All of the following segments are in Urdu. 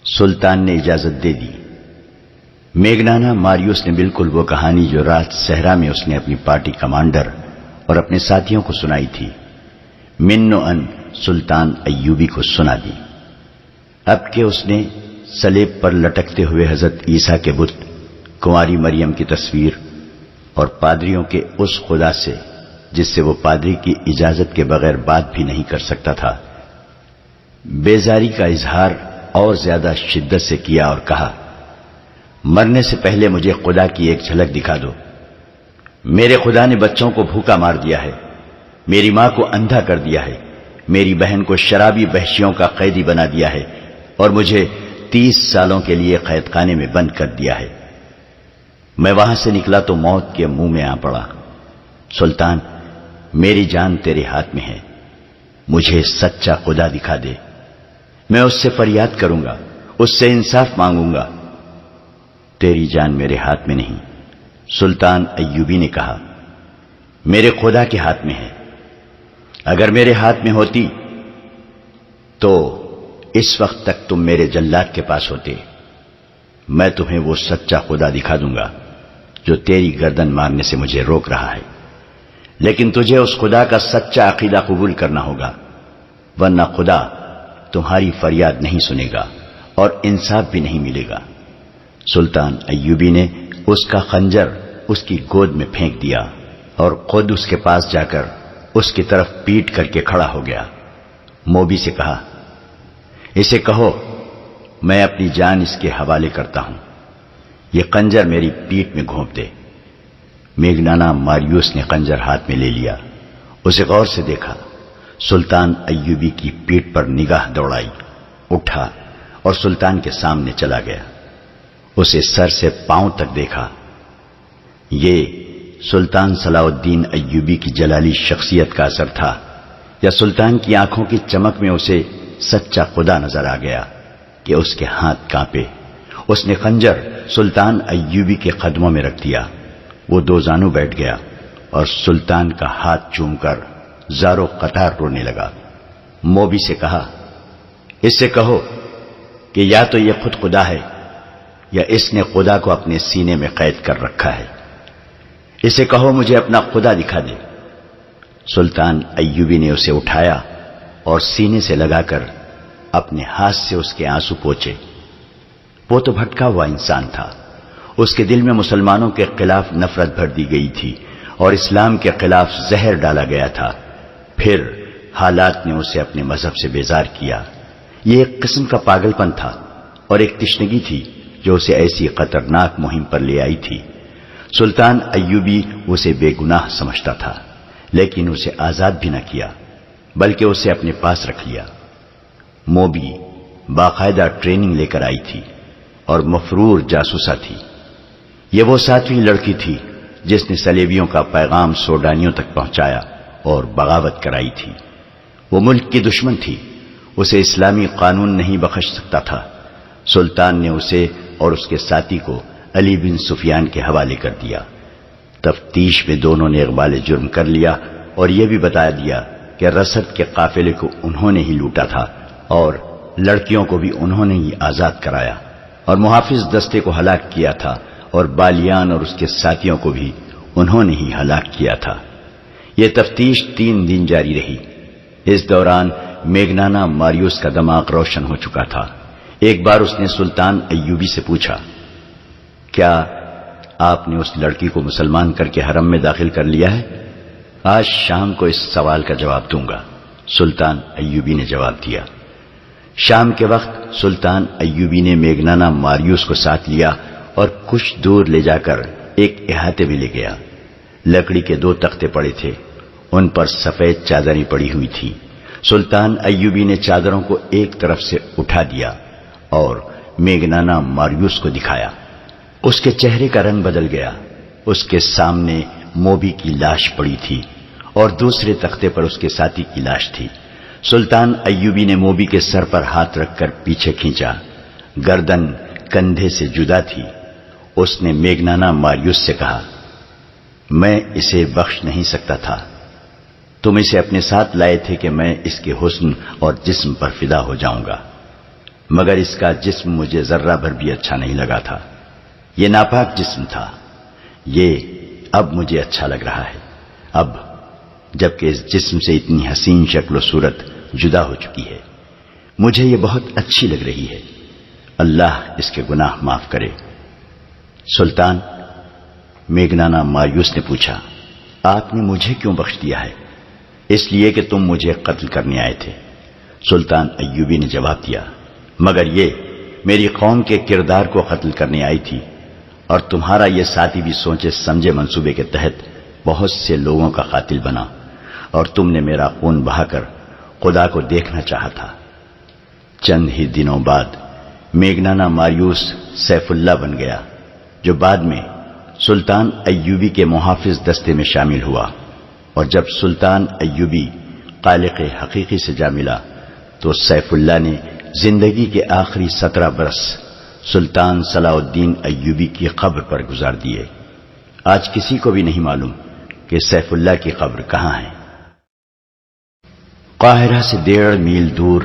سلطان نے اجازت دے دی۔ میگنانا ماریوس نے بالکل وہ کہانی جو رات صحرا میں اس نے اپنی پارٹی کمانڈر اور اپنے ساتھیوں کو سنائی تھی، من و ان سلطان ایوبی کو سنا دی۔ اب کہ اس نے صلیب پر لٹکتے ہوئے حضرت عیسیٰ کے بت، کنواری مریم کی تصویر اور پادریوں کے اس خدا سے جس سے وہ پادری کی اجازت کے بغیر بات بھی نہیں کر سکتا تھا، بیزاری کا اظہار اور زیادہ شدت سے کیا اور کہا، مرنے سے پہلے مجھے خدا کی ایک جھلک دکھا دو۔ میرے خدا نے بچوں کو بھوکا مار دیا ہے، میری ماں کو اندھا کر دیا ہے، میری بہن کو شرابی وحشیوں کا قیدی بنا دیا ہے اور مجھے 30 سالوں کے لیے قید خانے میں بند کر دیا ہے۔ میں وہاں سے نکلا تو موت کے منہ میں آ پڑا۔ سلطان، میری جان تیرے ہاتھ میں ہے، مجھے سچا خدا دکھا دے، میں اس سے فریاد کروں گا، اس سے انصاف مانگوں گا۔ تیری جان میرے ہاتھ میں نہیں، سلطان ایوبی نے کہا، میرے خدا کے ہاتھ میں ہے۔ اگر میرے ہاتھ میں ہوتی تو اس وقت تک تم میرے جلاد کے پاس ہوتے، میں تمہیں وہ سچا خدا دکھا دوں گا جو تیری گردن مارنے سے مجھے روک رہا ہے، لیکن تجھے اس خدا کا سچا عقیدہ قبول کرنا ہوگا، ورنہ خدا تمہاری فریاد نہیں سنے گا اور انصاف بھی نہیں ملے گا۔ سلطان ایوبی نے اس کا خنجر اس کی گود میں پھینک دیا اور خود اس کے پاس جا کر اس کی طرف پیٹ کر کے کھڑا ہو گیا۔ موبی سے کہا، اسے کہو میں اپنی جان اس کے حوالے کرتا ہوں، یہ خنجر میری پیٹ میں گھونپ دے۔ میگنانا ماریوس نے خنجر ہاتھ میں لے لیا، اسے غور سے دیکھا، سلطان ایوبی کی پیٹ پر نگاہ دوڑائی، اٹھا اور سلطان کے سامنے چلا گیا۔ اسے سر سے پاؤں تک دیکھا۔ یہ سلطان صلاح الدین ایوبی کی جلالی شخصیت کا اثر تھا یا سلطان کی آنکھوں کی چمک میں اسے سچا خدا نظر آ گیا کہ اس کے ہاتھ کانپے۔ اس نے خنجر سلطان ایوبی کے قدموں میں رکھ دیا۔ وہ دو زانو بیٹھ گیا اور سلطان کا ہاتھ چوم کر زارو قطار رونے لگا۔ موبی سے کہا، اس سے کہو کہ یا تو یہ خود خدا ہے یا اس نے خدا کو اپنے سینے میں قید کر رکھا ہے، اسے کہو مجھے اپنا خدا دکھا دے۔ سلطان ایوبی نے اسے اٹھایا اور سینے سے لگا کر اپنے ہاتھ سے اس کے آنسو پوچھے۔ وہ تو بھٹکا ہوا انسان تھا، اس کے دل میں مسلمانوں کے خلاف نفرت بھر دی گئی تھی اور اسلام کے خلاف زہر ڈالا گیا تھا۔ پھر حالات نے اسے اپنے مذہب سے بیزار کیا۔ یہ ایک قسم کا پاگل پن تھا اور ایک تشنگی تھی جو اسے ایسی خطرناک مہم پر لے آئی تھی۔ سلطان ایوبی اسے بے گناہ سمجھتا تھا، لیکن اسے آزاد بھی نہ کیا بلکہ اسے اپنے پاس رکھ لیا۔ موبی باقاعدہ ٹریننگ لے کر آئی تھی اور مفرور جاسوسہ تھی۔ یہ وہ 7ویں لڑکی تھی جس نے صلیبیوں کا پیغام سوڈانیوں تک پہنچایا اور بغاوت کرائی تھی۔ وہ ملک کی دشمن تھی، اسے اسلامی قانون نہیں بخش سکتا تھا۔ سلطان نے اسے اور اس کے ساتھی کو علی بن سفیان کے حوالے کر دیا۔ تفتیش میں دونوں نے اقبال جرم کر لیا اور یہ بھی بتا دیا کہ رسد کے قافلے کو انہوں نے ہی لوٹا تھا اور لڑکیوں کو بھی انہوں نے ہی آزاد کرایا اور محافظ دستے کو ہلاک کیا تھا اور بالیان اور اس کے ساتھیوں کو بھی انہوں نے ہی ہلاک کیا تھا۔ یہ تفتیش 3 دن جاری رہی۔ اس دوران میگنانا ماریوس کا دماغ روشن ہو چکا تھا۔ ایک بار اس نے سلطان ایوبی سے پوچھا، کیا آپ نے اس لڑکی کو مسلمان کر کے حرم میں داخل کر لیا ہے؟ آج شام کو اس سوال کا جواب دوں گا، سلطان ایوبی نے جواب دیا۔ شام کے وقت سلطان ایوبی نے میگنانا ماریوس کو ساتھ لیا اور کچھ دور لے جا کر ایک احاطے میں لے گیا۔ لکڑی کے 2 تختے پڑے تھے، ان پر سفید چادریں پڑی ہوئی تھی۔ سلطان ایوبی نے چادروں کو ایک طرف سے اٹھا دیا اور میگنانا ماریوس کو دکھایا۔ اس کے چہرے کا رنگ بدل گیا۔ اس کے سامنے موبی کی لاش پڑی تھی اور دوسرے تختے پر اس کے ساتھی کی لاش تھی۔ سلطان ایوبی نے موبی کے سر پر ہاتھ رکھ کر پیچھے کھینچا، گردن کندھے سے جدا تھی۔ اس نے میگنانا ماریوس سے کہا، میں اسے بخش نہیں سکتا تھا، تم اسے اپنے ساتھ لائے تھے کہ میں اس کے حسن اور جسم پر فدا ہو جاؤں گا۔ مگر اس کا جسم مجھے ذرہ بھر بھی اچھا نہیں لگا تھا. یہ ناپاک جسم تھا. یہ اب مجھے اچھا لگ رہا ہے. اب جبکہ اس جسم سے اتنی حسین شکل و صورت جدا ہو چکی ہے، مجھے یہ بہت اچھی لگ رہی ہے. اللہ اس کے گناہ معاف کرے. سلطان، میگنانا مایوس نے پوچھا، آپ نے مجھے کیوں بخش دیا ہے؟ اس لیے کہ تم مجھے قتل کرنے آئے تھے. سلطان ایوبی نے جواب دیا، مگر یہ میری قوم کے کردار کو قتل کرنے آئی تھی، اور تمہارا یہ ساتھی بھی سوچے سمجھے منصوبے کے تحت بہت سے لوگوں کا قاتل بنا، اور تم نے میرا خون بہا کر خدا کو دیکھنا چاہا تھا. چند ہی دنوں بعد میگنانا مایوس سیف اللہ بن گیا، جو بعد میں سلطان ایوبی کے محافظ دستے میں شامل ہوا. اور جب سلطان ایوبی خالق حقیقی سے جا ملا تو سیف اللہ نے زندگی کے آخری 17 برس سلطان صلاح الدین ایوبی کی قبر پر گزار دیے. آج کسی کو بھی نہیں معلوم کہ سیف اللہ کی قبر کہاں ہے. قاہرہ سے 1.5 میل دور،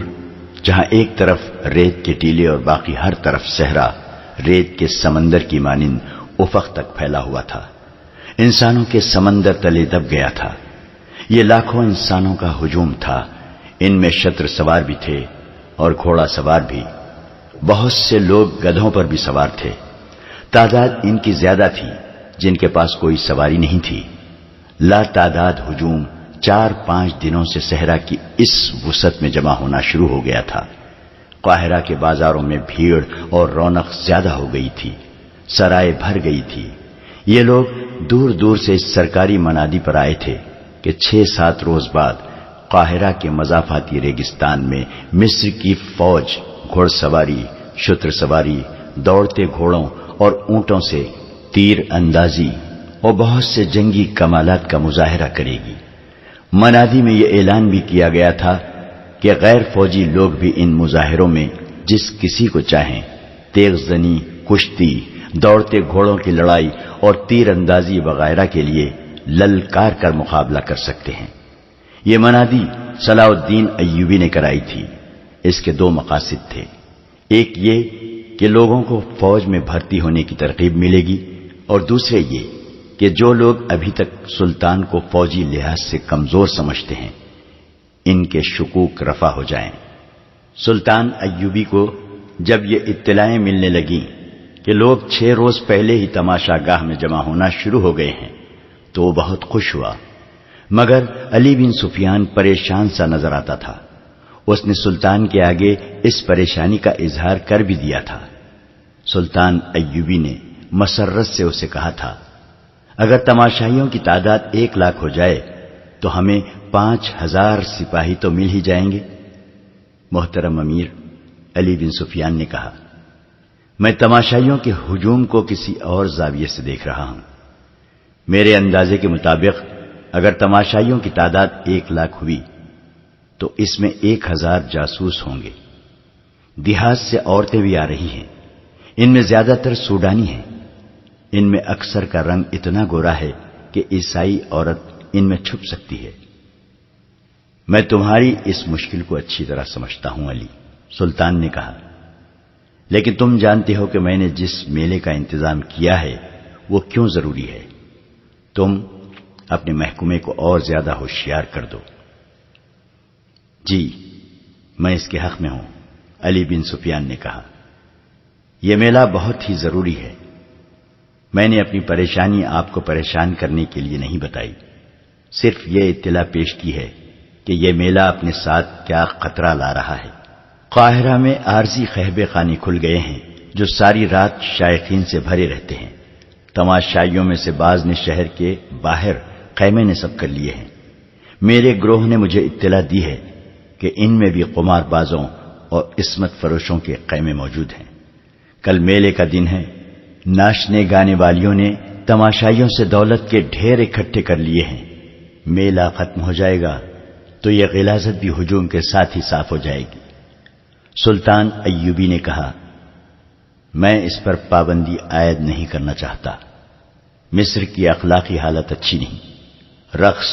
جہاں ایک طرف ریت کے ٹیلے اور باقی ہر طرف صحرا ریت کے سمندر کی مانند افق تک پھیلا ہوا تھا، انسانوں کے سمندر تلے دب گیا تھا. یہ لاکھوں انسانوں کا ہجوم تھا. ان میں شتر سوار بھی تھے اور گھوڑا سوار بھی. بہت سے لوگ گدھوں پر بھی سوار تھے. تعداد ان کی زیادہ تھی جن کے پاس کوئی سواری نہیں تھی. لا تعداد ہجوم 4-5 دنوں سے صحرا کی اس وسعت میں جمع ہونا شروع ہو گیا تھا. قاہرہ کے بازاروں میں بھیڑ اور رونق زیادہ ہو گئی تھی. سرائے بھر گئی تھی. یہ لوگ دور دور سے اس سرکاری منادی پر آئے تھے کہ 6-7 روز بعد قاہرہ کے مضافاتی ریگستان میں مصر کی فوج گھوڑ سواری، شتر سواری، دوڑتے گھوڑوں اور اونٹوں سے تیر اندازی اور بہت سے جنگی کمالات کا مظاہرہ کرے گی. منادی میں یہ اعلان بھی کیا گیا تھا کہ غیر فوجی لوگ بھی ان مظاہروں میں جس کسی کو چاہیں تیغ زنی، کشتی، دوڑتے گھوڑوں کی لڑائی اور تیر اندازی وغیرہ کے لیے للکار کر مقابلہ کر سکتے ہیں. یہ منادی صلاح الدین ایوبی نے کرائی تھی. اس کے 2 مقاصد تھے. ایک یہ کہ لوگوں کو فوج میں بھرتی ہونے کی ترغیب ملے گی، اور دوسرے یہ کہ جو لوگ ابھی تک سلطان کو فوجی لحاظ سے کمزور سمجھتے ہیں ان کے شکوک رفع ہو جائیں. سلطان ایوبی کو جب یہ اطلاعیں ملنے لگیں کہ لوگ 6 روز پہلے ہی تماشا گاہ میں جمع ہونا شروع ہو گئے ہیں تو وہ بہت خوش ہوا. مگر علی بن سفیان پریشان سا نظر آتا تھا. اس نے سلطان کے آگے اس پریشانی کا اظہار کر بھی دیا تھا. سلطان ایوبی نے مسرت سے اسے کہا تھا، اگر تماشائیوں کی تعداد 1 لاکھ ہو جائے تو ہمیں 5000 سپاہی تو مل ہی جائیں گے. محترم امیر، علی بن سفیان نے کہا، میں تماشائیوں کے ہجوم کو کسی اور زاویے سے دیکھ رہا ہوں. میرے اندازے کے مطابق اگر تماشائیوں کی تعداد 1 لاکھ ہوئی تو اس میں 1000 جاسوس ہوں گے. دیہات سے عورتیں بھی آ رہی ہیں. ان میں زیادہ تر سوڈانی ہیں. ان میں اکثر کا رنگ اتنا گورا ہے کہ عیسائی عورت ان میں چھپ سکتی ہے. میں تمہاری اس مشکل کو اچھی طرح سمجھتا ہوں علی، سلطان نے کہا، لیکن تم جانتے ہو کہ میں نے جس میلے کا انتظام کیا ہے وہ کیوں ضروری ہے. تم اپنے محکومے کو اور زیادہ ہوشیار کر دو. جی، میں اس کے حق میں ہوں، علی بن سفیان نے کہا. یہ میلہ بہت ہی ضروری ہے. میں نے اپنی پریشانی آپ کو پریشان کرنے کے لیے نہیں بتائی، صرف یہ اطلاع پیش کی ہے کہ یہ میلہ اپنے ساتھ کیا خطرہ لا رہا ہے. قاہرہ میں عارضی خہبے خانے کھل گئے ہیں جو ساری رات شائقین سے بھرے رہتے ہیں. تماشائیوں میں سے بعض نے شہر کے باہر خیمے نصب کر لیے ہیں. میرے گروہ نے مجھے اطلاع دی ہے کہ ان میں بھی قمار بازوں اور عصمت فروشوں کے خیمے موجود ہیں. کل میلے کا دن ہے. ناچنے گانے والیوں نے تماشائیوں سے دولت کے ڈھیر اکٹھے کر لیے ہیں. میلہ ختم ہو جائے گا تو یہ غلاظت بھی ہجوم کے ساتھ ہی صاف ہو جائے گی. سلطان ایوبی نے کہا، میں اس پر پابندی عائد نہیں کرنا چاہتا. مصر کی اخلاقی حالت اچھی نہیں. رقص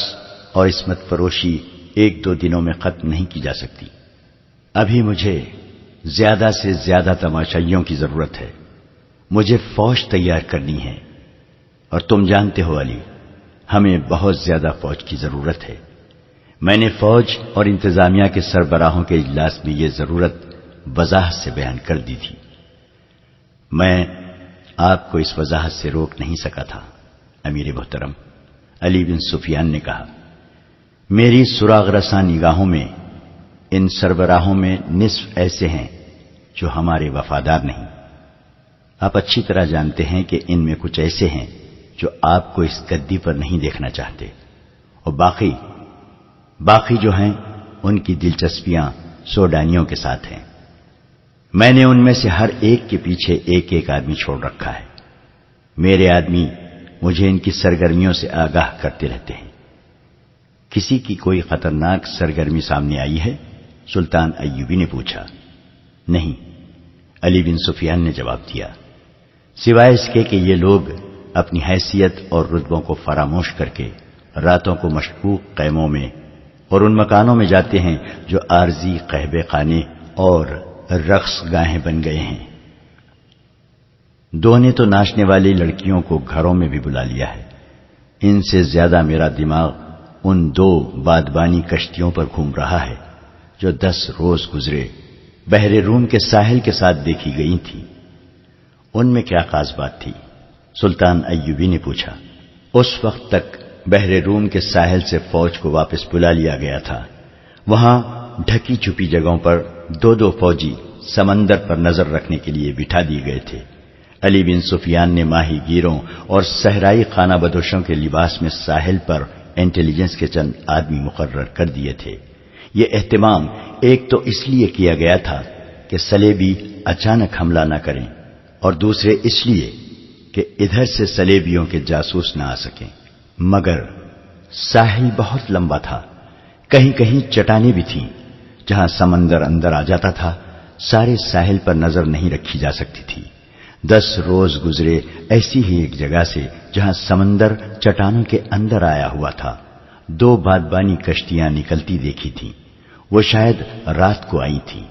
اور عصمت فروشی 1-2 دنوں میں ختم نہیں کی جا سکتی. ابھی مجھے زیادہ سے زیادہ تماشائیوں کی ضرورت ہے، مجھے فوج تیار کرنی ہے، اور تم جانتے ہو علی، ہمیں بہت زیادہ فوج کی ضرورت ہے۔ میں نے فوج اور انتظامیہ کے سربراہوں کے اجلاس میں یہ ضرورت وضاحت سے بیان کر دی تھی۔ میں آپ کو اس وضاحت سے روک نہیں سکا تھا۔ امیر محترم علی بن سفیان نے کہا، میری سراغ رساں نگاہوں میں ان سربراہوں میں نصف ایسے ہیں جو ہمارے وفادار نہیں۔ آپ اچھی طرح جانتے ہیں کہ ان میں کچھ ایسے ہیں جو آپ کو اس گدی پر نہیں دیکھنا چاہتے، اور باقی جو ہیں ان کی دلچسپیاں سوڈانیوں کے ساتھ ہیں۔ میں نے ان میں سے ہر ایک کے پیچھے ایک ایک آدمی چھوڑ رکھا ہے۔ میرے آدمی مجھے ان کی سرگرمیوں سے آگاہ کرتے رہتے ہیں۔ کسی کی کوئی خطرناک سرگرمی سامنے آئی ہے؟ سلطان ایوبی نے پوچھا۔ نہیں، علی بن سفیان نے جواب دیا، سوائے اس کے کہ یہ لوگ اپنی حیثیت اور رتبوں کو فراموش کر کے راتوں کو مشکوک خیموں میں اور ان مکانوں میں جاتے ہیں جو عارضی قہبے خانے اور رقص گاہیں بن گئے ہیں۔ دو نے تو ناچنے والی لڑکیوں کو گھروں میں بھی بلا لیا ہے۔ ان سے زیادہ میرا دماغ ان 2 بادبانی کشتیوں پر گھوم رہا ہے جو 10 روز گزرے بحر روم کے ساحل کے ساتھ دیکھی گئی تھی۔ ان میں کیا خاص بات تھی؟ سلطان ایوبی نے پوچھا۔ اس وقت تک بحر روم کے ساحل سے فوج کو واپس بلا لیا گیا تھا۔ وہاں ڈھکی چھپی جگہوں پر 2 فوجی سمندر پر نظر رکھنے کے لیے بٹھا دیے گئے تھے۔ علی بن سفیان نے ماہی گیروں اور صحرائی خانہ بدوشوں کے لباس میں ساحل پر انٹیلیجنس کے چند آدمی مقرر کر دیے تھے۔ یہ اہتمام ایک تو اس لیے کیا گیا تھا کہ صلیبی اچانک حملہ نہ کریں، اور دوسرے اس لیے کہ ادھر سے صلیبیوں کے جاسوس نہ آ سکیں۔ مگر ساحل بہت لمبا تھا، کہیں کہیں چٹانیں بھی تھیں جہاں سمندر اندر آ جاتا تھا، سارے ساحل پر نظر نہیں رکھی جا سکتی تھی۔ 10 روز گزرے ایسی ہی ایک جگہ سے جہاں سمندر چٹانوں کے اندر آیا ہوا تھا۔ 2 بادبانی کشتیاں نکلتی دیکھی تھیں، وہ شاید رات کو آئی تھیں۔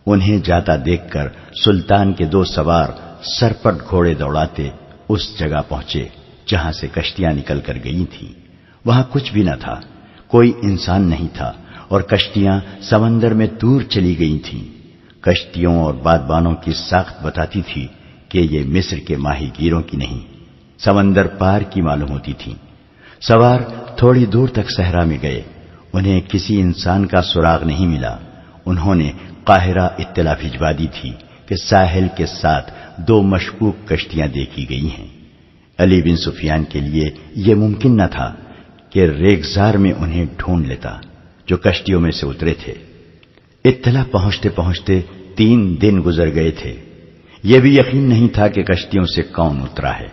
انہیں جاتا دیکھ کر سلطان کے 2 سوار سرپٹ گھوڑے دوڑاتے اس جگہ پہنچے جہاں سے کشتیاں نکل کر گئی تھیں۔ وہاں کچھ بھی نہ تھا، کوئی انسان نہیں تھا، اور کشتیاں سمندر میں دور چلی گئی تھیں۔ کشتیوں اور بادبانوں کی ساخت بتاتی تھی کہ یہ مصر کے ماہی گیروں کی نہیں، سمندر پار کی معلوم ہوتی تھی۔ سوار تھوڑی دور تک صحرا میں گئے، انہیں کسی انسان کا سراغ نہیں ملا۔ انہوں نے قاہرہ اطلاع بھجوا دی تھی کہ ساحل کے ساتھ 2 مشکوک کشتیاں دیکھی گئی ہیں۔ علی بن سفیان کے لیے یہ ممکن نہ تھا کہ ریگزار میں انہیں ڈھونڈ لیتا جو کشتیوں میں سے اترے تھے۔ اطلاع پہنچتے پہنچتے 3 دن گزر گئے تھے۔ یہ بھی یقین نہیں تھا کہ کشتیوں سے کون اترا ہے۔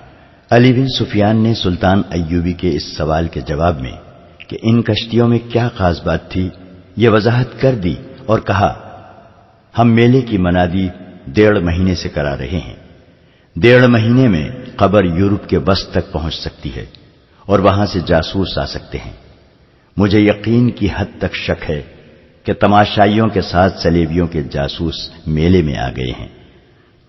علی بن سفیان نے سلطان ایوبی کے اس سوال کے جواب میں کہ ان کشتیوں میں کیا خاص بات تھی یہ وضاحت کر دی اور کہا، ہم میلے کی منادی 1.5 مہینے سے کرا رہے ہیں۔ 1.5 مہینے میں خبر یورپ کے وسط تک پہنچ سکتی ہے اور وہاں سے جاسوس آ سکتے ہیں۔ مجھے یقین کی حد تک شک ہے کہ تماشائیوں کے ساتھ صلیبیوں کے جاسوس میلے میں آ گئے ہیں۔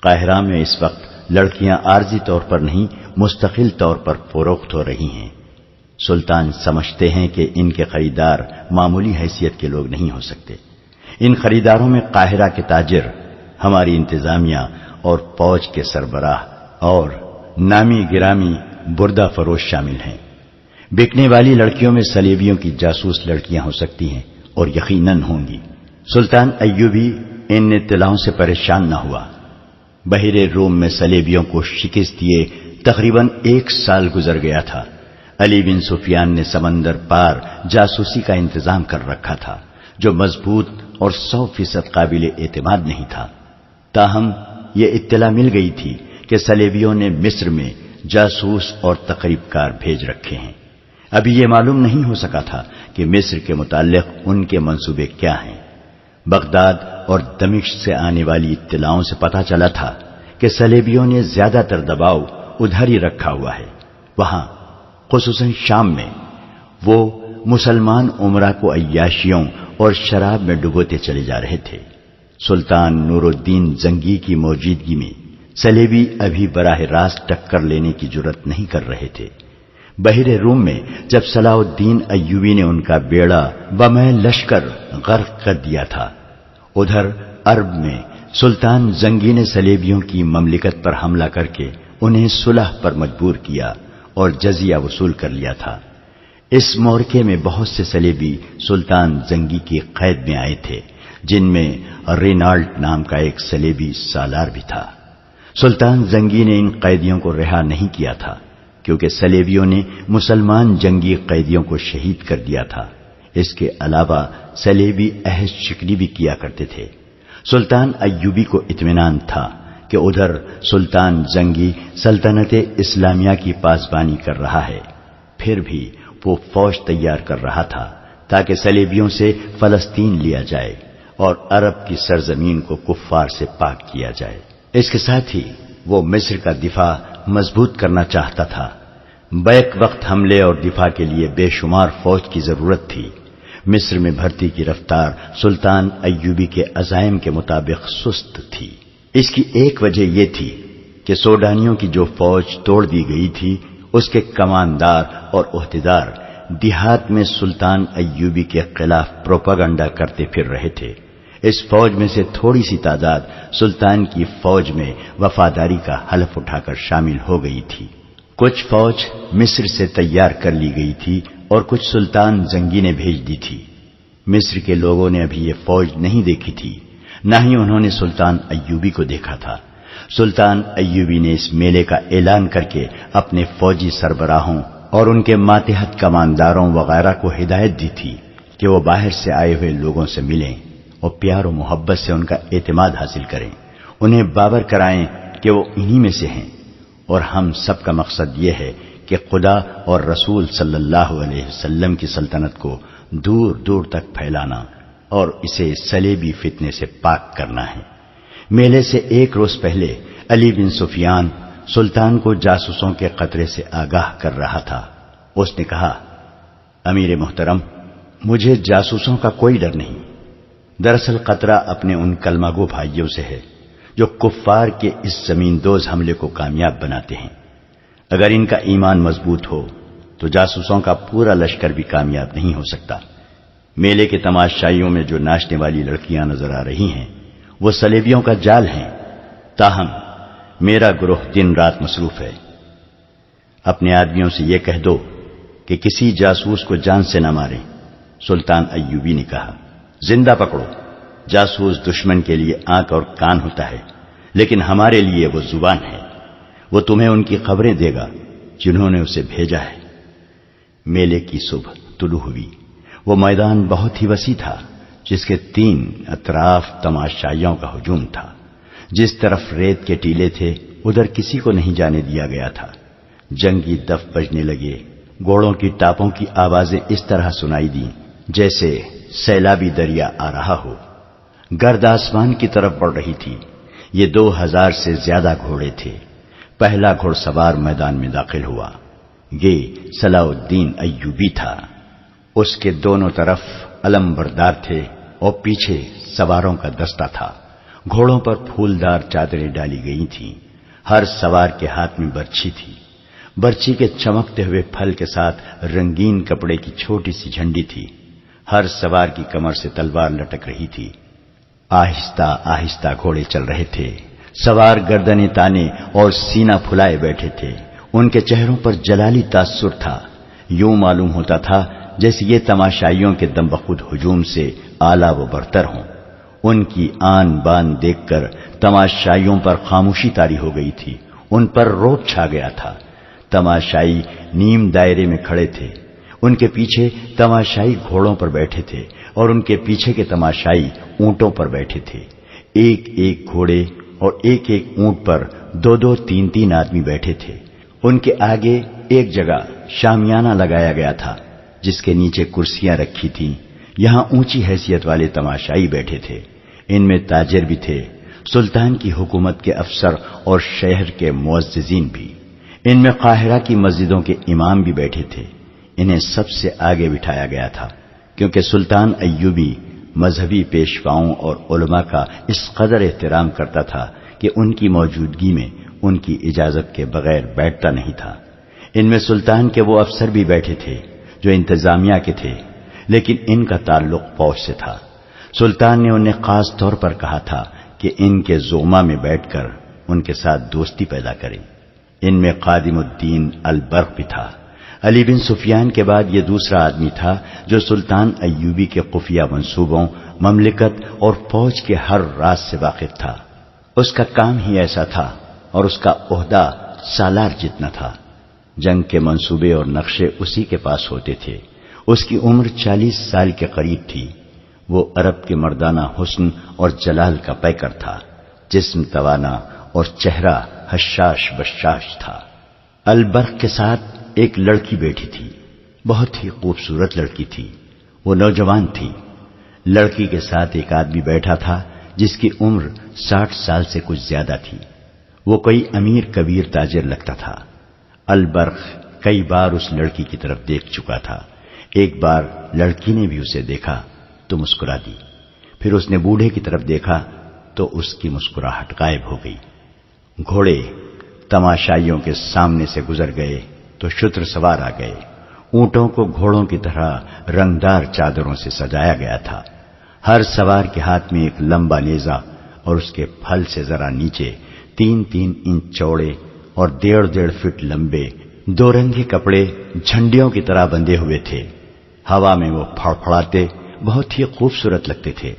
قاہرہ میں اس وقت لڑکیاں عارضی طور پر نہیں مستقل طور پر فروخت ہو رہی ہیں۔ سلطان سمجھتے ہیں کہ ان کے خریدار معمولی حیثیت کے لوگ نہیں ہو سکتے۔ ان خریداروں میں قاہرہ کے تاجر، ہماری انتظامیہ اور فوج کے سربراہ اور نامی گرامی بردہ فروش شامل ہیں۔ بکنے والی لڑکیوں میں صلیبیوں کی جاسوس لڑکیاں ہو سکتی ہیں اور یقیناً ہوں گی۔ سلطان ایوبی ان اطلاعوں سے پریشان نہ ہوا۔ بحر روم میں صلیبیوں کو شکست دیے تقریباً 1 سال گزر گیا تھا۔ علی بن سفیان نے سمندر پار جاسوسی کا انتظام کر رکھا تھا جو مضبوط اور 100% قابل اعتماد نہیں تھا۔ تاہم یہ اطلاع مل گئی تھی کہ صلیبیوں نے مصر میں جاسوس اور تقریب کار بھیج رکھے ہیں۔ ابھی یہ معلوم نہیں ہو سکا تھا کہ مصر کے متعلق ان کے منصوبے کیا ہیں۔ بغداد اور دمشق سے آنے والی اطلاعوں سے پتہ چلا تھا کہ صلیبیوں نے زیادہ تر دباؤ ادھر ہی رکھا ہوا ہے۔ وہاں خصوصاً شام میں وہ مسلمان عمرہ کو عیاشیوں اور شراب میں ڈبوتے چلے جا رہے تھے۔ سلطان نور الدین زنگی کی موجودگی میں صلیبی ابھی براہ راست ٹکر لینے کی جرات نہیں کر رہے تھے۔ بحر روم میں جب صلاح الدین ایوبی نے ان کا بیڑا بمے لشکر غرق کر دیا تھا، ادھر عرب میں سلطان زنگی نے صلیبیوں کی مملکت پر حملہ کر کے انہیں صلح پر مجبور کیا اور جزیہ وصول کر لیا تھا۔ اس مورکے میں بہت سے صلیبی سلطان زنگی کی قید میں آئے تھے، جن میں رینالڈ نام کا ایک صلیبی سالار بھی تھا۔ سلطان زنگی نے ان قیدیوں کو رہا نہیں کیا تھا، کیونکہ صلیبیوں نے مسلمان جنگی قیدیوں کو شہید کر دیا تھا۔ اس کے علاوہ صلیبی عہد شکنی بھی کیا کرتے تھے۔ سلطان ایوبی کو اطمینان تھا کہ ادھر سلطان زنگی سلطنت اسلامیہ کی پاسبانی کر رہا ہے، پھر بھی وہ فوج تیار کر رہا تھا تاکہ صلیبیوں سے فلسطین لیا جائے اور عرب کی سرزمین کو کفار سے پاک کیا جائے۔ اس کے ساتھ ہی وہ مصر کا دفاع مضبوط کرنا چاہتا تھا۔ بیک وقت حملے اور دفاع کے لیے بے شمار فوج کی ضرورت تھی۔ مصر میں بھرتی کی رفتار سلطان ایوبی کے عزائم کے مطابق سست تھی۔ اس کی ایک وجہ یہ تھی کہ سوڈانیوں کی جو فوج توڑ دی گئی تھی، اس کے کماندار اور عہدیدار دیہات میں سلطان ایوبی کے خلاف پروپیگنڈا کرتے پھر رہے تھے۔ اس فوج میں سے تھوڑی سی تعداد سلطان کی فوج میں وفاداری کا حلف اٹھا کر شامل ہو گئی تھی۔ کچھ فوج مصر سے تیار کر لی گئی تھی اور کچھ سلطان زنگی نے بھیج دی تھی۔ مصر کے لوگوں نے ابھی یہ فوج نہیں دیکھی تھی، نہ ہی انہوں نے سلطان ایوبی کو دیکھا تھا۔ سلطان ایوبی نے اس میلے کا اعلان کر کے اپنے فوجی سربراہوں اور ان کے ماتحت کمانداروں وغیرہ کو ہدایت دی تھی کہ وہ باہر سے آئے ہوئے لوگوں سے ملیں اور پیار و محبت سے ان کا اعتماد حاصل کریں، انہیں باور کرائیں کہ وہ انہی میں سے ہیں، اور ہم سب کا مقصد یہ ہے کہ خدا اور رسول صلی اللہ علیہ وسلم کی سلطنت کو دور دور تک پھیلانا اور اسے صلیبی فتنے سے پاک کرنا ہے۔ میلے سے ایک روز پہلے علی بن سفیان سلطان کو جاسوسوں کے خطرے سے آگاہ کر رہا تھا۔ اس نے کہا، امیر محترم، مجھے جاسوسوں کا کوئی ڈر نہیں۔ دراصل خطرہ اپنے ان کلمہ گو بھائیوں سے ہے جو کفار کے اس زمین دوز حملے کو کامیاب بناتے ہیں۔ اگر ان کا ایمان مضبوط ہو تو جاسوسوں کا پورا لشکر بھی کامیاب نہیں ہو سکتا۔ میلے کے تماشائیوں میں جو ناچنے والی لڑکیاں نظر آ رہی ہیں وہ صلیبیوں کا جال ہیں، تاہم میرا گروہ دن رات مصروف ہے۔ اپنے آدمیوں سے یہ کہہ دو کہ کسی جاسوس کو جان سے نہ ماریں۔ سلطان ایوبی نے کہا، زندہ پکڑو۔ جاسوس دشمن کے لیے آنکھ اور کان ہوتا ہے، لیکن ہمارے لیے وہ زبان ہے۔ وہ تمہیں ان کی خبریں دے گا جنہوں نے اسے بھیجا ہے۔ میلے کی صبح طلوع ہوئی۔ وہ میدان بہت ہی وسیع تھا، جس کے 3 اطراف تماشائیوں کا ہجوم تھا۔ جس طرف ریت کے ٹیلے تھے ادھر کسی کو نہیں جانے دیا گیا تھا۔ جنگی دف بجنے لگے، گھوڑوں کی ٹاپوں کی آوازیں اس طرح سنائی دیں جیسے سیلابی دریا آ رہا ہو۔ گرد آسمان کی طرف بڑھ رہی تھی۔ یہ 2000 سے زیادہ گھوڑے تھے۔ پہلا گھوڑ سوار میدان میں داخل ہوا۔ یہ صلاح الدین ایوبی تھا۔ اس کے دونوں طرف علم بردار تھے اور پیچھے سواروں کا دستہ تھا۔ گھوڑوں پر پھولدار چادریں ڈالی گئی تھیں۔ ہر سوار کے ہاتھ میں برچھی تھی۔ برچھی کے چمکتے ہوئے پھل کے ساتھ رنگین کپڑے کی چھوٹی سی جھنڈی تھی۔ ہر سوار کی کمر سے تلوار لٹک رہی تھی۔ آہستہ آہستہ گھوڑے چل رہے تھے۔ سوار گردنیں تانے اور سینہ پھلائے بیٹھے تھے۔ ان کے چہروں پر جلالی تاثر تھا۔ یوں معلوم ہوتا تھا جیسے یہ تماشائیوں کے دم بخود ہجوم سے اعلیٰ و برتر ہوں۔ ان کی آن بان دیکھ کر تماشائیوں پر خاموشی طاری ہو گئی تھی۔ ان پر رعب چھا گیا تھا۔ تماشائی نیم دائرے میں کھڑے تھے۔ ان کے پیچھے تماشائی گھوڑوں پر بیٹھے تھے اور ان کے پیچھے کے تماشائی اونٹوں پر بیٹھے تھے۔ ایک ایک گھوڑے اور ایک ایک اونٹ پر 2-2 3-3 آدمی بیٹھے تھے۔ ان کے آگے ایک جگہ شامیانہ لگایا گیا تھا جس کے نیچے کرسیاں رکھی تھیں۔ یہاں اونچی حیثیت والے تماشائی بیٹھے تھے۔ ان میں تاجر بھی تھے، سلطان کی حکومت کے افسر اور شہر کے معززین بھی۔ ان میں قاہرہ کی مسجدوں کے امام بھی بیٹھے تھے۔ انہیں سب سے آگے بٹھایا گیا تھا کیونکہ سلطان ایوبی مذہبی پیشواؤں اور علماء کا اس قدر احترام کرتا تھا کہ ان کی موجودگی میں ان کی اجازت کے بغیر بیٹھتا نہیں تھا۔ ان میں سلطان کے وہ افسر بھی بیٹھے تھے جو انتظامیہ کے تھے، لیکن ان کا تعلق فوج سے تھا۔ سلطان نے انہیں خاص طور پر کہا تھا کہ ان کے زوما میں بیٹھ کر ان کے ساتھ دوستی پیدا کریں۔ ان میں خادم الدین البرق بھی تھا۔ علی بن سفیان کے بعد یہ دوسرا آدمی تھا جو سلطان ایوبی کے خفیہ منصوبوں، مملکت اور فوج کے ہر راز سے واقف تھا۔ اس کا کام ہی ایسا تھا اور اس کا عہدہ سالار جتنا تھا۔ جنگ کے منصوبے اور نقشے اسی کے پاس ہوتے تھے۔ اس کی عمر 40 سال کے قریب تھی۔ وہ عرب کے مردانہ حسن اور جلال کا پیکر تھا، جسم توانا اور چہرہ حشاش بشاش تھا۔ البرق کے ساتھ ایک لڑکی بیٹھی تھی، بہت ہی خوبصورت لڑکی تھی۔ وہ نوجوان تھی۔ لڑکی کے ساتھ ایک آدمی بیٹھا تھا جس کی عمر 60 سال سے کچھ زیادہ تھی۔ وہ کوئی امیر کبیر تاجر لگتا تھا۔ البرق کئی بار اس لڑکی کی طرف دیکھ چکا تھا۔ ایک بار لڑکی نے بھی اسے دیکھا تو مسکرا دی، پھر اس نے بوڑھے کی طرف دیکھا تو اس کی مسکراہٹ غائب ہو گئی۔ گھوڑے تماشائیوں کے سامنے سے گزر گئے تو شتر سوار آ گئے۔ اونٹوں کو گھوڑوں کی طرح رنگدار چادروں سے سجایا گیا تھا۔ ہر سوار کے ہاتھ میں ایک لمبا نیزہ اور اس کے پھل سے ذرا نیچے 3-3 انچ چوڑے اور 1.5 فٹ لمبے 2 رنگے کپڑے جھنڈیوں کی طرح بندھے ہوئے تھے۔ ہوا میں وہ پھڑپھڑاتے بہت ہی خوبصورت لگتے تھے۔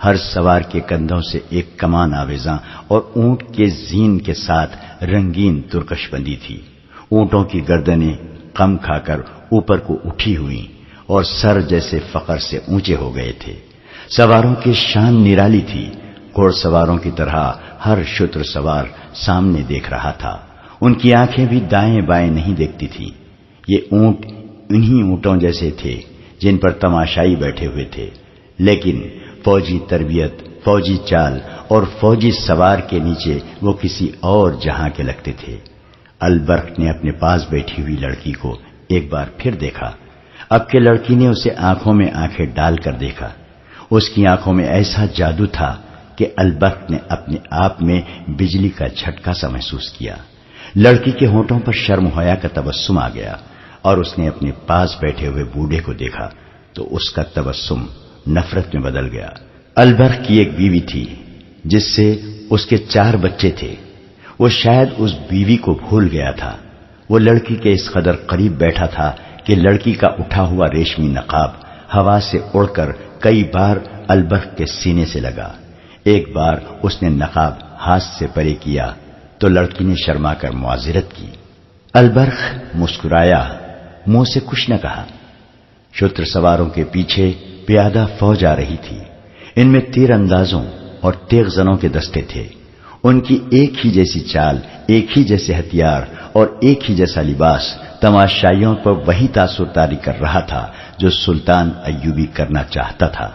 ہر سوار کے کندھوں سے ایک کمان آویزاں اور اونٹ کے زین کے ساتھ رنگین ترکش بندی تھی۔ اونٹوں کی گردنیں کم کھا کر اوپر کو اٹھی ہوئی اور سر جیسے فخر سے اونچے ہو گئے تھے۔ سواروں کی شان نرالی تھی۔ گھوڑ سواروں کی طرح ہر شتر سوار سامنے دیکھ رہا تھا۔ ان کی آنکھیں بھی دائیں بائیں نہیں دیکھتی تھی۔ یہ اونٹ انہی اونٹوں جیسے تھے جن پر تماشائی بیٹھے ہوئے تھے، لیکن فوجی تربیت، فوجی چال اور فوجی سوار کے نیچے وہ کسی اور جہاں کے لگتے تھے۔ البرق نے اپنے پاس بیٹھی ہوئی لڑکی کو ایک بار پھر دیکھا۔ اب کہ لڑکی نے اسے آنکھوں میں آنکھیں ڈال کر دیکھا۔ اس کی آنکھوں میں ایسا جادو تھا کہ البرق نے اپنے آپ میں بجلی کا جھٹکا سا محسوس کیا۔ لڑکی کے ہونٹوں پر شرم و حیا کا تبسم آ گیا اور اس نے اپنے پاس بیٹھے ہوئے بوڑھے کو دیکھا تو اس کا تبسم نفرت میں بدل گیا۔ البرق کی ایک بیوی تھی جس سے اس کے 4 بچے تھے۔ وہ شاید اس بیوی کو بھول گیا تھا۔ وہ لڑکی کے اس قدر قریب بیٹھا تھا کہ لڑکی کا اٹھا ہوا ریشمی نقاب ہوا سے اڑ کر کئی بار البرق کے سینے سے لگا۔ ایک بار اس نے نقاب ہاتھ سے پرے کیا تو لڑکی نے شرما کر معذرت کی۔ البرق مسکرایا، منہ سے کچھ نہ کہا۔ شتر سواروں کے پیچھے پیادہ فوج آ رہی تھی۔ ان میں تیر اندازوں اور تیغ زنوں کے دستے تھے۔ ان کی ایک ہی جیسی چال، ایک ہی جیسے ہتھیار اور ایک ہی جیسا لباس تماشائیوں پر وہی تاثر طاری کر رہا تھا جو سلطان ایوبی کرنا چاہتا تھا۔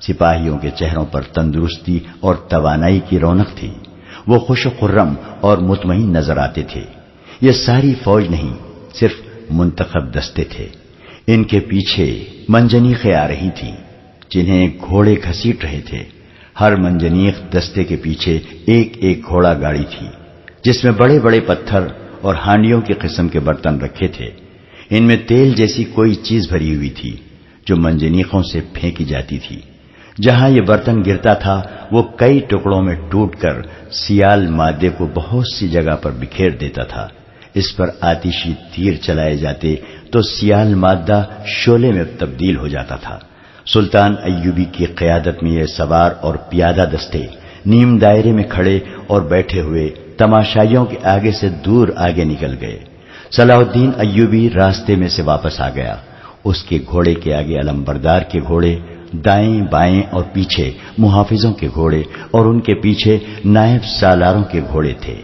سپاہیوں کے چہروں پر تندرستی اور توانائی کی رونق تھی۔ وہ خوش و خرم اور مطمئن نظر آتے تھے۔ یہ ساری فوج نہیں، صرف منتخب دستے تھے۔ ان کے پیچھے منجنیقیں آ رہی تھیں جنہیں گھوڑے گھسیٹ رہے تھے۔ ہر منجنیق دستے کے پیچھے ایک ایک گھوڑا گاڑی تھی جس میں بڑے بڑے پتھر اور ہانڈیوں کی قسم کے برتن رکھے تھے۔ ان میں تیل جیسی کوئی چیز بھری ہوئی تھی جو منجنیقوں سے پھینکی جاتی تھی۔ جہاں یہ برتن گرتا تھا وہ کئی ٹکڑوں میں ٹوٹ کر سیال مادے کو بہت سی جگہ پر بکھیر دیتا تھا۔ اس پر آتشی تیر چلائے جاتے تو سیال مادہ شعلے میں تبدیل ہو جاتا تھا۔ سلطان ایوبی کی قیادت میں یہ سوار اور پیادہ دستے نیم دائرے میں کھڑے اور بیٹھے ہوئے تماشائیوں کے آگے سے دور آگے نکل گئے۔ صلاح الدین ایوبی راستے میں سے واپس آ گیا۔ اس کے گھوڑے کے آگے علمبردار کے گھوڑے، دائیں بائیں اور پیچھے محافظوں کے گھوڑے اور ان کے پیچھے نائب سالاروں کے گھوڑے تھے۔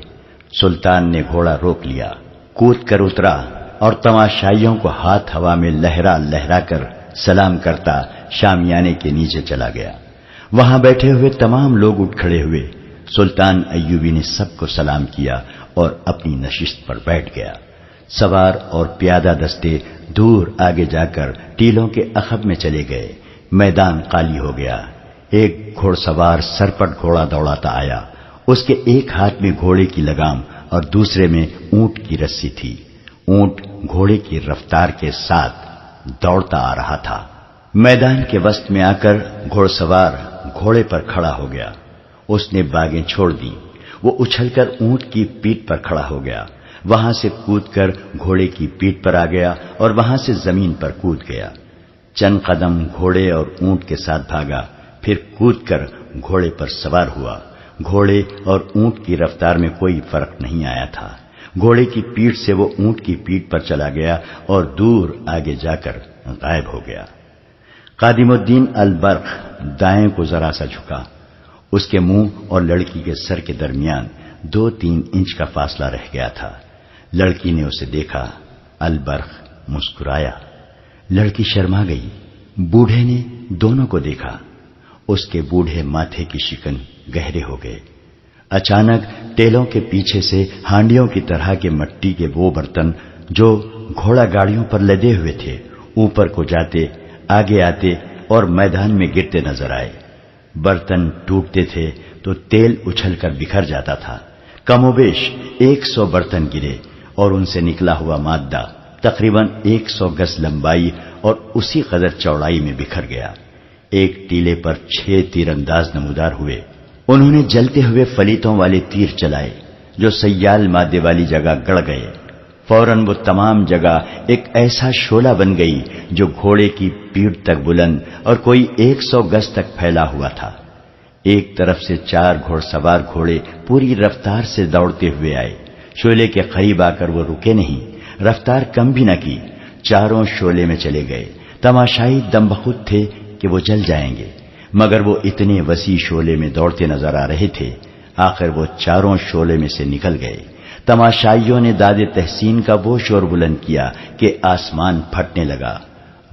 سلطان نے گھوڑا روک لیا، کود کر اترا اور تماشائیوں کو ہاتھ ہوا میں لہرا لہرا کر سلام کرتا شامیانے کے نیچے چلا گیا۔ وہاں بیٹھے ہوئے تمام لوگ اٹھ کھڑے ہوئے۔ سلطان ایوبی نے سب کو سلام کیا اور اپنی نشست پر بیٹھ گیا۔ سوار اور پیادہ دستے دور آگے جا کر ٹیلوں کے عقب میں چلے گئے۔ میدان خالی ہو گیا۔ ایک گھوڑ سوار سرپٹ گھوڑا دوڑاتا آیا، اس کے ایک ہاتھ میں گھوڑے کی لگام اور دوسرے میں اونٹ کی رسی تھی۔ اونٹ گھوڑے کی رفتار کے ساتھ دوڑتا آ رہا تھا۔ میدان کے وسط میں آ کر گھوڑ سوار گھوڑے پر کھڑا ہو گیا۔ اس نے باگیں چھوڑ دی، وہ اچھل کر اونٹ کی پیٹھ پر کھڑا ہو گیا، وہاں سے کود کر گھوڑے کی پیٹھ پر آ گیا اور وہاں سے زمین پر کود گیا۔ چند قدم گھوڑے اور اونٹ کے ساتھ بھاگا، پھر کود کر گھوڑے پر سوار ہوا۔ گھوڑے اور اونٹ کی رفتار میں کوئی فرق نہیں آیا تھا۔ گھوڑے کی پیٹھ سے وہ اونٹ کی پیٹھ پر چلا گیا اور دور آگے جا کر غائب ہو گیا۔ خادم الدین البرق دائیں کو ذرا سا جھکا، اس کے منہ اور لڑکی کے سر کے درمیان 2-3 انچ کا فاصلہ رہ گیا تھا۔ لڑکی نے اسے دیکھا، البرق مسکرایا، لڑکی شرما گئی۔ بوڑھے نے دونوں کو دیکھا، اس کے بوڑھے ماتھے کی شکن گہرے ہو گئے۔ اچانک ٹیلوں کے پیچھے سے ہانڈیوں کی طرح کے مٹی کے وہ برتن جو گھوڑا گاڑیوں پر لدے ہوئے تھے اوپر کو جاتے، آگے آتے اور میدان میں گرتے نظر آئے۔ برتن ٹوٹتے تھے تو تیل اچھل کر بکھر جاتا تھا۔ کم و بیش 100 برتن گرے اور ان سے نکلا ہوا مادہ تقریباً 100 گز لمبائی اور اسی قدر چوڑائی میں بکھر گیا۔ ایک ٹیلے پر 6 تیر انداز نمودار ہوئے۔ انہوں نے جلتے ہوئے فلیتوں والے تیر چلائے جو سیال مادے والی جگہ گڑ گئے۔ فوراً وہ تمام جگہ ایک ایسا شعلہ بن گئی جو گھوڑے کی پیٹھ تک بلند اور کوئی 100 گز تک پھیلا ہوا تھا۔ ایک طرف سے 4 گھوڑ سوار گھوڑے پوری رفتار سے دوڑتے ہوئے آئے۔ شعلے کے قریب آ کر وہ رکے نہیں، رفتار کم بھی نہ کی، چاروں شعلے میں چلے گئے۔ تماشائی دم بخود تھے کہ وہ جل جائیں گے، مگر وہ اتنے وسیع شعلے میں دوڑتے نظر آ رہے تھے۔ آخر وہ چاروں شعلے میں سے نکل گئے۔ تماشائیوں نے داد تحسین کا وہ شور بلند کیا کہ آسمان پھٹنے لگا۔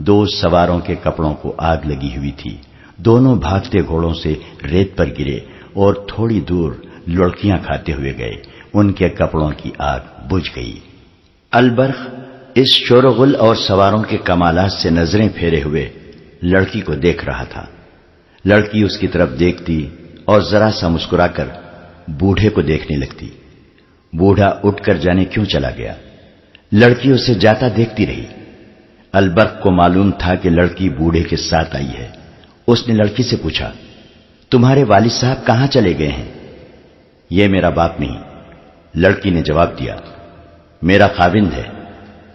2 سواروں کے کپڑوں کو آگ لگی ہوئی تھی، دونوں بھاگتے گھوڑوں سے ریت پر گرے اور تھوڑی دور لڑکیاں کھاتے ہوئے گئے۔ ان کے کپڑوں کی آگ بجھ گئی۔ البرق اس شور و غل اور سواروں کے کمالات سے نظریں پھیرے ہوئے لڑکی کو دیکھ رہا تھا۔ لڑکی اس کی طرف دیکھتی اور ذرا سا مسکرا کر بوڑھے کو دیکھنے لگتی۔ بوڑھا اٹھ کر جانے کیوں چلا گیا۔ لڑکی اسے جاتا دیکھتی رہی۔ البرق کو معلوم تھا کہ لڑکی بوڑھے کے ساتھ آئی ہے۔ اس نے لڑکی سے پوچھا، تمہارے والد صاحب کہاں چلے گئے ہیں؟ یہ میرا باپ نہیں، لڑکی نے جواب دیا، میرا خاوند ہے۔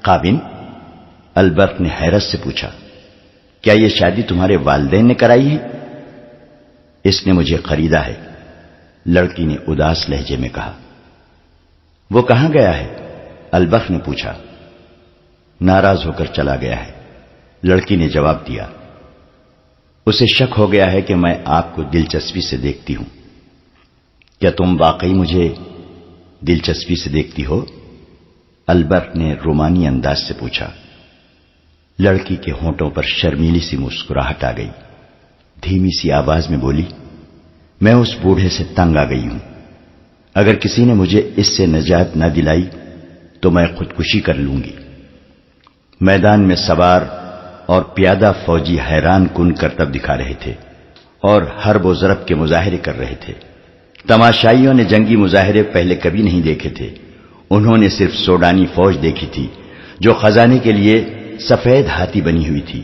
خاوند؟ البرق نے حیرت سے پوچھا، کیا یہ شادی تمہارے والدین نے کرائی ہے؟ اس نے مجھے خریدا ہے، لڑکی نے اداس لہجے میں کہا۔ وہ کہاں گیا ہے؟ البرق نے پوچھا۔ ناراض ہو کر چلا گیا ہے، لڑکی نے جواب دیا۔ اسے شک ہو گیا ہے کہ میں آپ کو دلچسپی سے دیکھتی ہوں۔ کیا تم واقعی مجھے دلچسپی سے دیکھتی ہو؟ البرق نے رومانی انداز سے پوچھا۔ لڑکی کے ہونٹوں پر شرمیلی سی مسکراہٹ آ گئی، دھیمی سی آواز میں بولی، میں اس بوڑھے سے تنگ آ گئی ہوں۔ اگر کسی نے مجھے اس سے نجات نہ دلائی تو میں خودکشی کر لوں گی۔ میدان میں سوار اور پیادہ فوجی حیران کن کرتب دکھا رہے تھے اور حرب و ضرب کے مظاہرے کر رہے تھے۔ تماشائیوں نے جنگی مظاہرے پہلے کبھی نہیں دیکھے تھے۔ انہوں نے صرف سوڈانی فوج دیکھی تھی جو خزانے کے لیے سفید ہاتھی بنی ہوئی تھی۔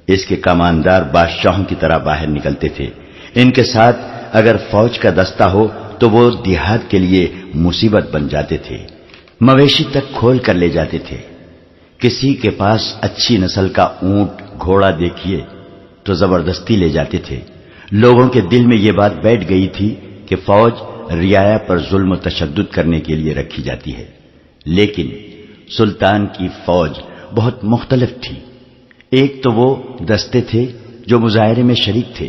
اس کے کماندار بادشاہوں کی طرح باہر نکلتے تھے۔ ان کے ساتھ اگر فوج کا دستہ ہو تو وہ دیہات کے لیے مصیبت بن جاتے تھے، مویشی تک کھول کر لے جاتے تھے۔ کسی کے پاس اچھی نسل کا اونٹ گھوڑا دیکھیے تو زبردستی لے جاتے تھے۔ لوگوں کے دل میں یہ بات بیٹھ گئی تھی کہ فوج رعایا پر ظلم و تشدد کرنے کے لیے رکھی جاتی ہے، لیکن سلطان کی فوج بہت مختلف تھی۔ ایک تو وہ دستے تھے جو مظاہرے میں شریک تھے،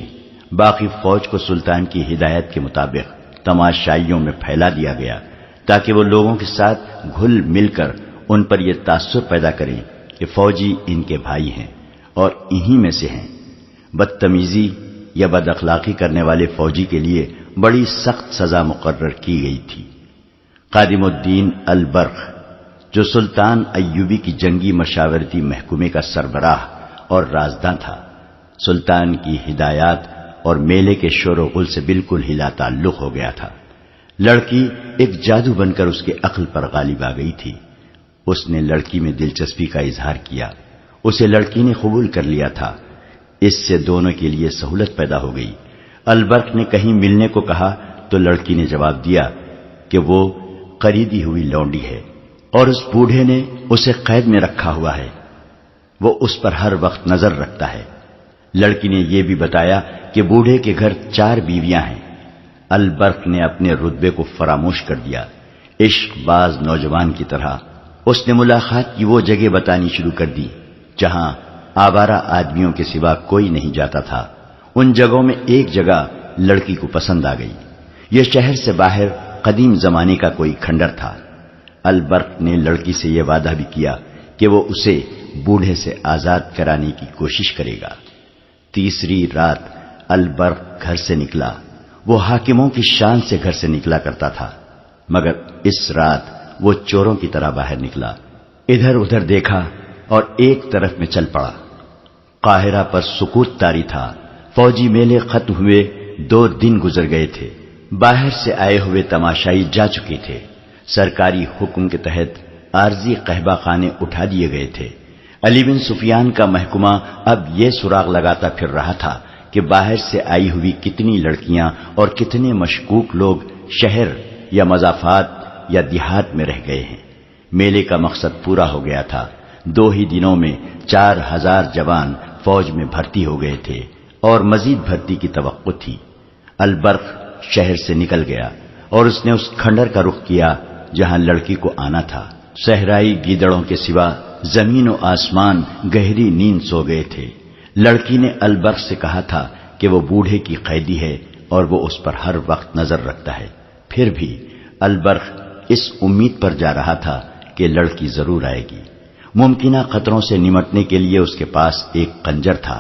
باقی فوج کو سلطان کی ہدایت کے مطابق تماشائیوں میں پھیلا دیا گیا تاکہ وہ لوگوں کے ساتھ گھل مل کر ان پر یہ تاثر پیدا کریں کہ فوجی ان کے بھائی ہیں اور انہی میں سے ہیں۔ بدتمیزی یا بد اخلاقی کرنے والے فوجی کے لیے بڑی سخت سزا مقرر کی گئی تھی۔ خادم الدین البرق جو سلطان ایوبی کی جنگی مشاورتی محکمے کا سربراہ اور رازداں تھا، سلطان کی ہدایات اور میلے کے شور و غل سے بالکل ہلا تعلق ہو گیا تھا۔ لڑکی ایک جادو بن کر اس کے عقل پر غالب آ گئی تھی۔ اس نے لڑکی میں دلچسپی کا اظہار کیا، اسے لڑکی نے قبول کر لیا تھا۔ اس سے دونوں کے لیے سہولت پیدا ہو گئی۔ البرق نے کہیں ملنے کو کہا تو لڑکی نے جواب دیا کہ وہ خریدی ہوئی لونڈی ہے اور اس بوڑھے نے اسے قید میں رکھا ہوا ہے، وہ اس پر ہر وقت نظر رکھتا ہے۔ لڑکی نے یہ بھی بتایا کہ بوڑھے کے گھر 4 بیویاں ہیں۔ البرق نے اپنے رتبے کو فراموش کر دیا۔ عشق باز نوجوان کی طرح اس نے ملاقات کی وہ جگہ بتانی شروع کر دی جہاں آوارہ آدمیوں کے سوا کوئی نہیں جاتا تھا۔ ان جگہوں میں ایک جگہ لڑکی کو پسند آ گئی۔ یہ شہر سے باہر قدیم زمانے کا کوئی کھنڈر تھا۔ البرق نے لڑکی سے یہ وعدہ بھی کیا کہ وہ اسے بوڑھے سے آزاد کرانے کی کوشش کرے گا۔ تیسری رات البرق گھر سے نکلا۔ وہ حاکموں کی شان سے گھر سے نکلا کرتا تھا، مگر اس رات وہ چوروں کی طرح باہر نکلا۔ ادھر ادھر دیکھا اور ایک طرف میں چل پڑا۔ قاہرہ پر سکوت طاری تھا۔ فوجی میلے ختم ہوئے 2 دن گزر گئے تھے۔ باہر سے آئے ہوئے تماشائی جا چکے تھے۔ سرکاری حکم کے تحت عارضی قہبہ خانے اٹھا دیے گئے تھے۔ علی بن سفیان کا محکمہ اب یہ سراغ لگاتا پھر رہا تھا کہ باہر سے آئی ہوئی کتنی لڑکیاں اور کتنے مشکوک لوگ شہر یا مضافات یا دیہات میں رہ گئے ہیں۔ میلے کا مقصد پورا ہو گیا تھا۔ 2 ہی دنوں میں 4000 جوان فوج میں بھرتی ہو گئے تھے اور مزید بھرتی کی توقع تھی۔ البرق شہر سے نکل گیا اور اس نے اس کھنڈر کا رخ کیا جہاں لڑکی کو آنا تھا۔ صحرائی گیدڑوں کے سوا زمین و آسمان گہری نیند سو گئے تھے۔ لڑکی نے البرق سے کہا تھا کہ وہ بوڑھے کی قیدی ہے اور وہ اس پر ہر وقت نظر رکھتا ہے۔ پھر بھی البرق اس امید پر جا رہا تھا کہ لڑکی ضرور آئے گی۔ ممکنہ خطروں سے نمٹنے کے لیے اس کے پاس ایک خنجر تھا۔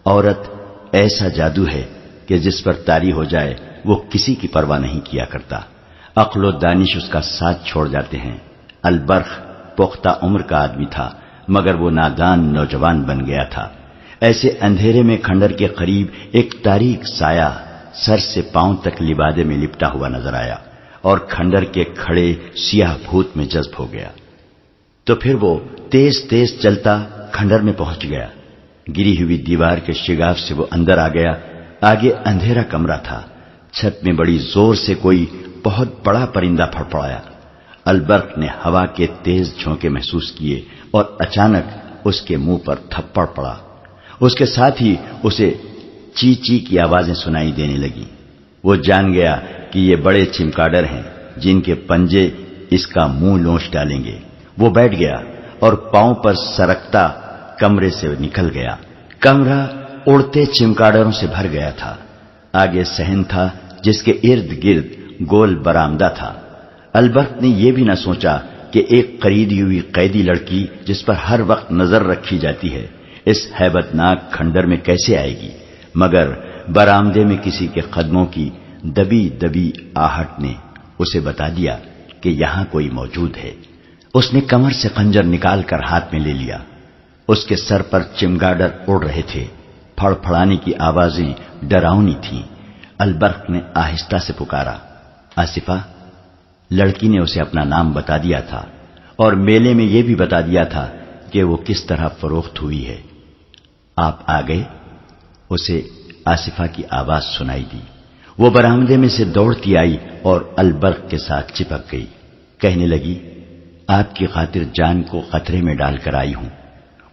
عورت ایسا جادو ہے کہ جس پر طاری ہو جائے وہ کسی کی پرواہ نہیں کیا کرتا۔ عقل و دانش اس کا ساتھ چھوڑ جاتے ہیں۔ البرق پختہ عمر کا آدمی تھا مگر وہ نادان نوجوان بن گیا تھا۔ ایسے اندھیرے میں کھنڈر کے قریب ایک تاریک سایہ سر سے پاؤں تک لبادے میں لپٹا ہوا نظر آیا اور کھنڈر کے کھڑے سیاہ بھوت میں جذب ہو گیا۔ تو پھر وہ تیز تیز چلتا کھنڈر میں پہنچ گیا۔ گری ہوئی دیوار کے شگاف سے وہ اندر آ گیا۔ آگے اندھیرا کمرہ تھا۔ چھت میں بڑی زور سے کوئی بہت بڑا پرندہ پھڑپڑایا۔ البرق نے ہوا کے تیز جھونکے محسوس کیے اور اچانک اس کے منہ پر تھپڑ پڑا۔ اس کے ساتھ ہی اسے چی چی کی آوازیں سنائی دینے لگی۔ وہ جان گیا کہ یہ بڑے چمگادڑ ہیں جن کے پنجے اس کا منہ لوچ ڈالیں گے۔ وہ بیٹھ گیا اور پاؤں پر سرکتا کمرے سے نکل گیا۔ کمرہ اڑتے چمگادڑوں سے بھر گیا تھا۔ آگے صحن تھا جس کے ارد گرد گول برآمدہ تھا۔ البرق نے یہ بھی نہ سوچا کہ ایک خریدی ہوئی قیدی لڑکی جس پر ہر وقت نظر رکھی جاتی ہے اس ہیبت ناک کھنڈر میں کیسے آئے گی، مگر برآمدے میں کسی کے قدموں کی دبی دبی آہٹ نے اسے بتا دیا کہ یہاں کوئی موجود ہے۔ اس نے کمر سے خنجر نکال کر ہاتھ میں لے لیا۔ اس کے سر پر چمگادڑ اڑ رہے تھے۔ پھڑ پھڑانے کی آوازیں ڈراؤنی تھیں۔ البرق نے آہستہ سے پکارا، آصفہ۔ لڑکی نے اسے اپنا نام بتا دیا تھا اور میلے میں یہ بھی بتا دیا تھا کہ وہ کس طرح فروخت ہوئی ہے۔ آپ آ گئے؟ اسے آصفہ کی آواز سنائی دی۔ وہ برآمدے میں سے دوڑتی آئی اور البرق کے ساتھ چپک گئی۔ کہنے لگی، آپ کی خاطر جان کو خطرے میں ڈال کر آئی ہوں۔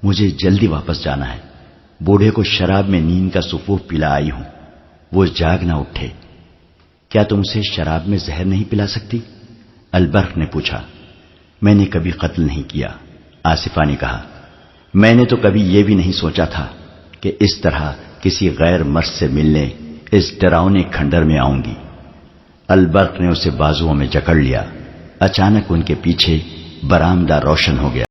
مجھے جلدی واپس جانا ہے۔ بوڑھے کو شراب میں نیند کا سفوف پلا آئی ہوں۔ وہ جاگ نہ اٹھے۔ کیا تم اسے شراب میں زہر نہیں پلا سکتی؟ البرق نے پوچھا۔ میں نے کبھی قتل نہیں کیا، آصفہ نے کہا۔ میں نے تو کبھی یہ بھی نہیں سوچا تھا کہ اس طرح کسی غیر مرد سے ملنے اس ڈراؤنے کھنڈر میں آؤں گی۔ البرق نے اسے بازوؤں میں جکڑ لیا۔ اچانک ان کے پیچھے برآمدہ روشن ہو گیا۔